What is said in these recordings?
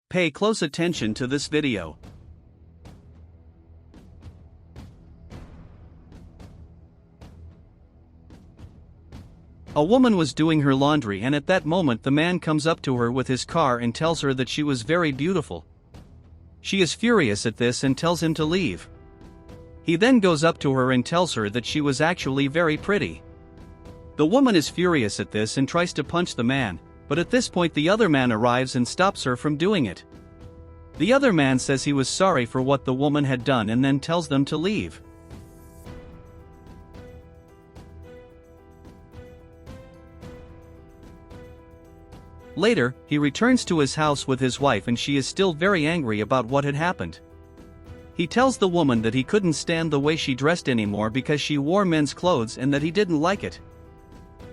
Pay close attention to this video. A woman was doing her laundry, and at that moment the man comes up to her with his car and tells her that she was very beautiful. She is furious at this and tells him to leave. He then goes up to her and tells her that she was actually very pretty. The woman is furious at this and tries to punch the man, but at this point the other man arrives and stops her from doing it. The other man says he was sorry for what the woman had done and then tells them to leave. Later, he returns to his house with his wife and she is still very angry about what had happened. He tells the woman that he couldn't stand the way she dressed anymore because she wore men's clothes and that he didn't like it.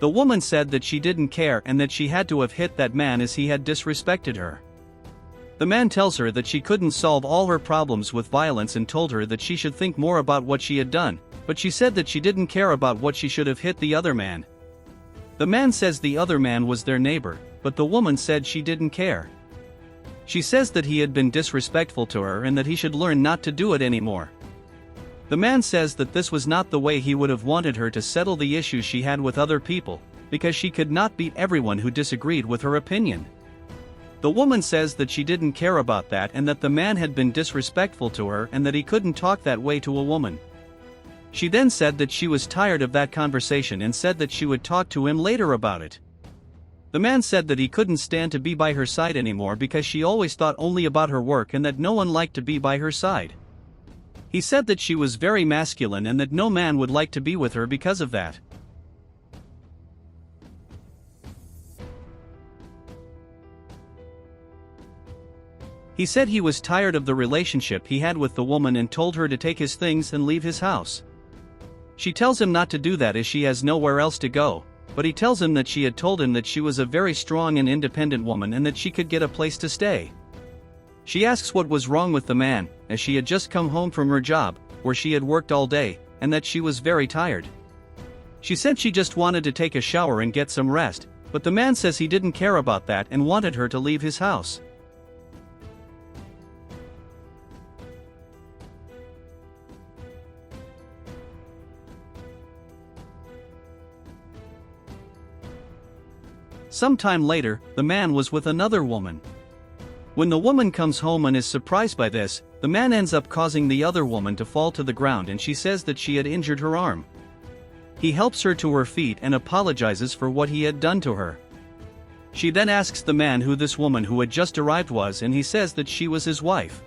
The woman said that she didn't care and that she had to have hit that man as he had disrespected her. The man tells her that she couldn't solve all her problems with violence and told her that she should think more about what she had done, but she said that she didn't care about what she should have hit the other man. The man says the other man was their neighbor, but the woman said she didn't care. She says that he had been disrespectful to her and that he should learn not to do it anymore. The man says that this was not the way he would have wanted her to settle the issues she had with other people, because she could not beat everyone who disagreed with her opinion. The woman says that she didn't care about that and that the man had been disrespectful to her and that he couldn't talk that way to a woman. She then said that she was tired of that conversation and said that she would talk to him later about it. The man said that he couldn't stand to be by her side anymore because she always thought only about her work and that no one liked to be by her side. He said that she was very masculine and that no man would like to be with her because of that. He said he was tired of the relationship he had with the woman and told her to take his things and leave his house. She tells him not to do that as she has nowhere else to go, but he tells him that she had told him that she was a very strong and independent woman and that she could get a place to stay. She asks what was wrong with the man, as she had just come home from her job, where she had worked all day, and that she was very tired. She said she just wanted to take a shower and get some rest, but the man says he didn't care about that and wanted her to leave his house. Sometime later, the man was with another woman. When the woman comes home and is surprised by this, the man ends up causing the other woman to fall to the ground and she says that she had injured her arm. He helps her to her feet and apologizes for what he had done to her. She then asks the man who this woman who had just arrived was and he says that she was his wife.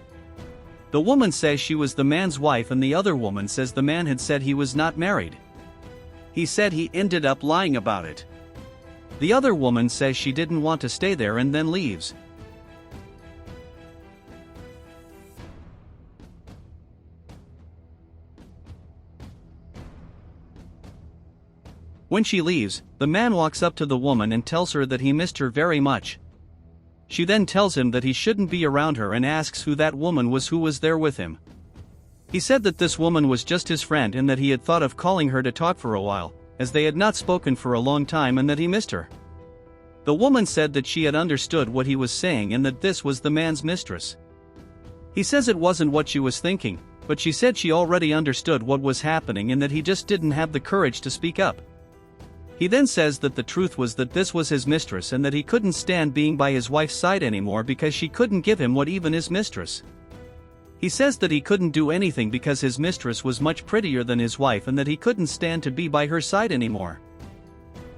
The woman says she was the man's wife and the other woman says the man had said he was not married. He said he ended up lying about it. The other woman says she didn't want to stay there and then leaves. When she leaves, the man walks up to the woman and tells her that he missed her very much. She then tells him that he shouldn't be around her and asks who that woman was who was there with him. He said that this woman was just his friend and that he had thought of calling her to talk for a while, as they had not spoken for a long time and that he missed her. The woman said that she had understood what he was saying and that this was the man's mistress. He says it wasn't what she was thinking, but she said she already understood what was happening and that he just didn't have the courage to speak up. He then says that the truth was that this was his mistress and that he couldn't stand being by his wife's side anymore because she couldn't give him what even his mistress. He says that he couldn't do anything because his mistress was much prettier than his wife and that he couldn't stand to be by her side anymore.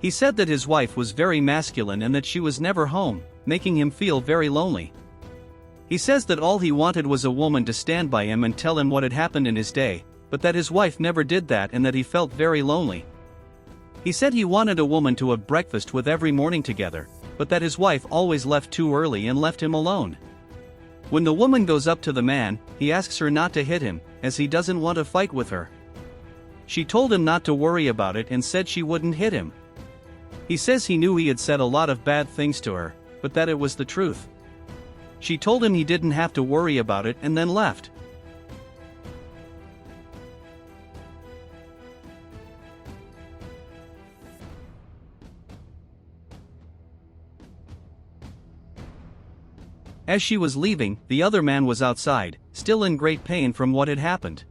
He said that his wife was very masculine and that she was never home, making him feel very lonely. He says that all he wanted was a woman to stand by him and tell him what had happened in his day, but that his wife never did that and that he felt very lonely. He said he wanted a woman to have breakfast with every morning together, but that his wife always left too early and left him alone. When the woman goes up to the man, he asks her not to hit him, as he doesn't want to fight with her. She told him not to worry about it and said she wouldn't hit him. He says he knew he had said a lot of bad things to her, but that it was the truth. She told him he didn't have to worry about it and then left. As she was leaving, the other man was outside, still in great pain from what had happened.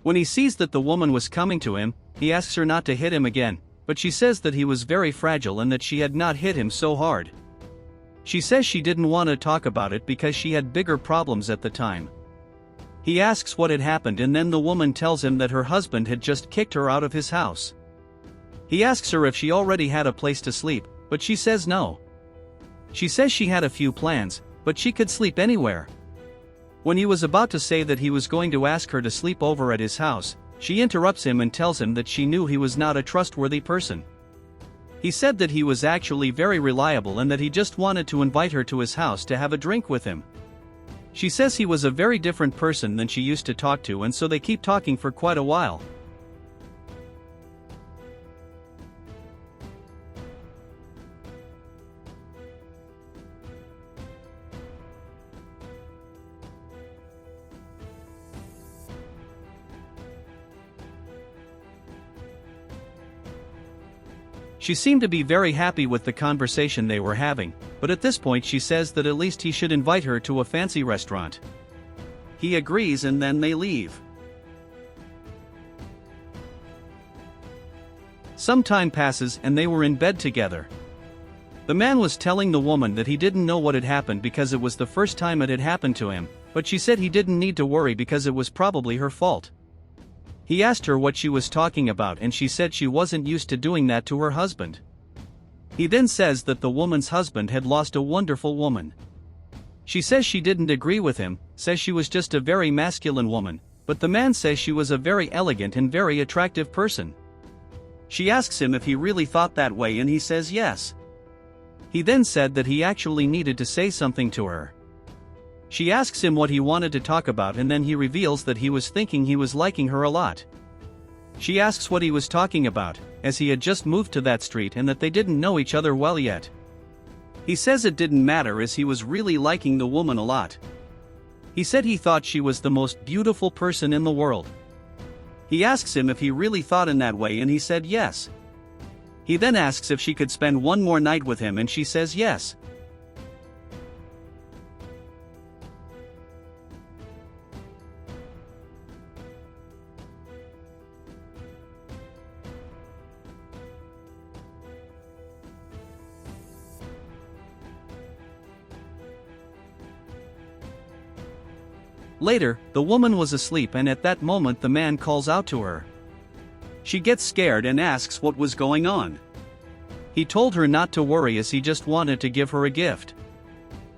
When he sees that the woman was coming to him, he asks her not to hit him again, but she says that he was very fragile and that she had not hit him so hard. She says she didn't want to talk about it because she had bigger problems at the time. He asks what had happened, and then the woman tells him that her husband had just kicked her out of his house. He asks her if she already had a place to sleep, but she says no. She says she had a few plans, but she could sleep anywhere. When he was about to say that he was going to ask her to sleep over at his house, she interrupts him and tells him that she knew he was not a trustworthy person. He said that he was actually very reliable and that he just wanted to invite her to his house to have a drink with him. She says he was a very different person than she used to talk to, and so they keep talking for quite a while. She seemed to be very happy with the conversation they were having, but at this point she says that at least he should invite her to a fancy restaurant. He agrees and then they leave. Some time passes and they were in bed together. The man was telling the woman that he didn't know what had happened because it was the first time it had happened to him, but she said he didn't need to worry because it was probably her fault. He asked her what she was talking about and she said she wasn't used to doing that to her husband. He then says that the woman's husband had lost a wonderful woman. She says she didn't agree with him, says she was just a very masculine woman, but the man says she was a very elegant and very attractive person. She asks him if he really thought that way and he says yes. He then said that he actually needed to say something to her. She asks him what he wanted to talk about and then he reveals that he was thinking he was liking her a lot. She asks what he was talking about, as he had just moved to that street and that they didn't know each other well yet. He says it didn't matter as he was really liking the woman a lot. He said he thought she was the most beautiful person in the world. He asks him if he really thought in that way and he said yes. He then asks if she could spend one more night with him and she says yes. Later, the woman was asleep and at that moment the man calls out to her. She gets scared and asks what was going on. He told her not to worry as he just wanted to give her a gift.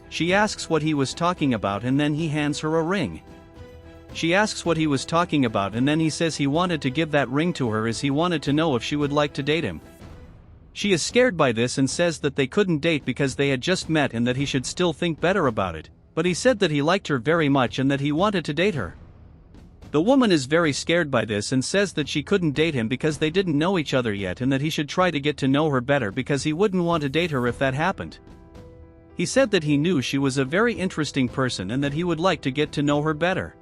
She asks what he was talking about and then he hands her a ring. She asks what he was talking about and then he says he wanted to give that ring to her as he wanted to know if she would like to date him. She is scared by this and says that they couldn't date because they had just met and that he should still think better about it. But he said that he liked her very much and that he wanted to date her. The woman is very scared by this and says that she couldn't date him because they didn't know each other yet and that he should try to get to know her better because he wouldn't want to date her if that happened. He said that he knew she was a very interesting person and that he would like to get to know her better.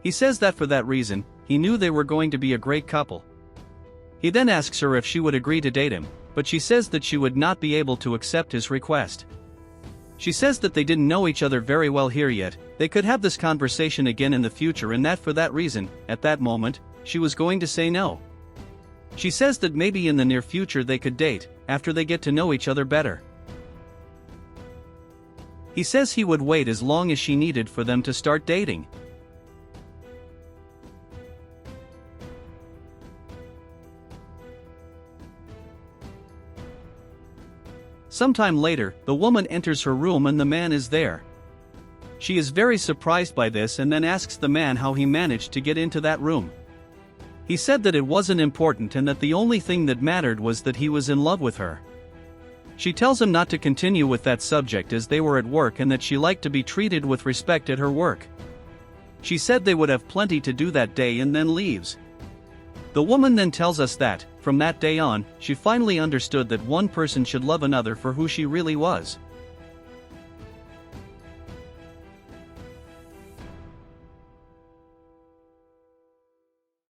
He says that for that reason, he knew they were going to be a great couple. He then asks her if she would agree to date him, but she says that she would not be able to accept his request. She says that they didn't know each other very well here yet, they could have this conversation again in the future and that for that reason, at that moment, she was going to say no. She says that maybe in the near future they could date, after they get to know each other better. He says he would wait as long as she needed for them to start dating. Sometime later, the woman enters her room and the man is there. She is very surprised by this and then asks the man how he managed to get into that room. He said that it wasn't important and that the only thing that mattered was that he was in love with her. She tells him not to continue with that subject as they were at work and that she liked to be treated with respect at her work. She said they would have plenty to do that day and then leaves. The woman then tells us that, from that day on, she finally understood that one person should love another for who she really was.